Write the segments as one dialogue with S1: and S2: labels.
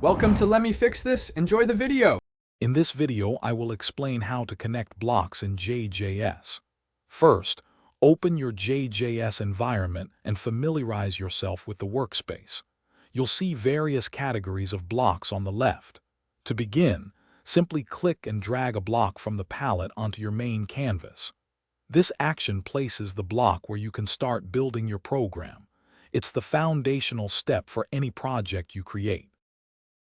S1: Welcome to Let Me Fix This. Enjoy the video.
S2: In this video, I will explain how to connect blocks in JJS. First, open your JJS environment and familiarize yourself with the workspace. You'll see various categories of blocks on the left. To begin, simply click and drag a block from the palette onto your main canvas. This action places the block where you can start building your program. It's the foundational step for any project you create.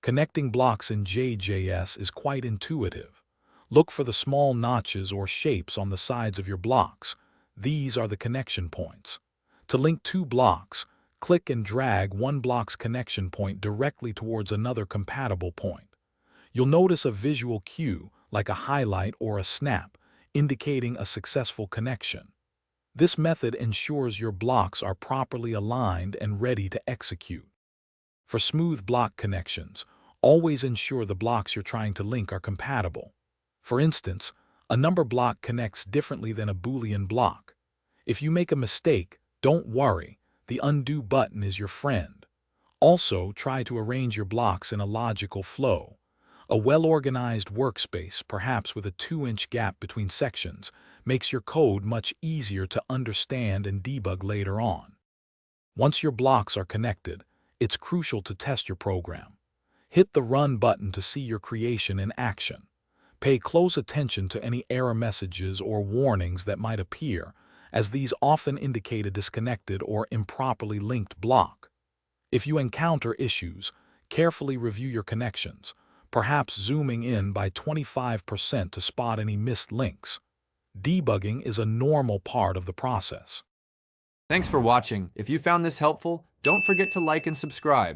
S2: Connecting blocks in JJS is quite intuitive. Look for the small notches or shapes on the sides of your blocks. These are the connection points. To link two blocks, click and drag one block's connection point directly towards another compatible point. You'll notice a visual cue, like a highlight or a snap, indicating a successful connection. This method ensures your blocks are properly aligned and ready to execute. For smooth block connections, always ensure the blocks you're trying to link are compatible. For instance, a number block connects differently than a Boolean block. If you make a mistake, don't worry, the undo button is your friend. Also, try to arrange your blocks in a logical flow. A well-organized workspace, perhaps with a 2-inch gap between sections, makes your code much easier to understand and debug later on. Once your blocks are connected, it's crucial to test your program. Hit the Run button to see your creation in action. Pay close attention to any error messages or warnings that might appear, as these often indicate a disconnected or improperly linked block. If you encounter issues, carefully review your connections, perhaps zooming in by 25% to spot any missed links. Debugging is a normal part of the process.
S1: Thanks for watching. If you found this helpful, don't forget to like and subscribe.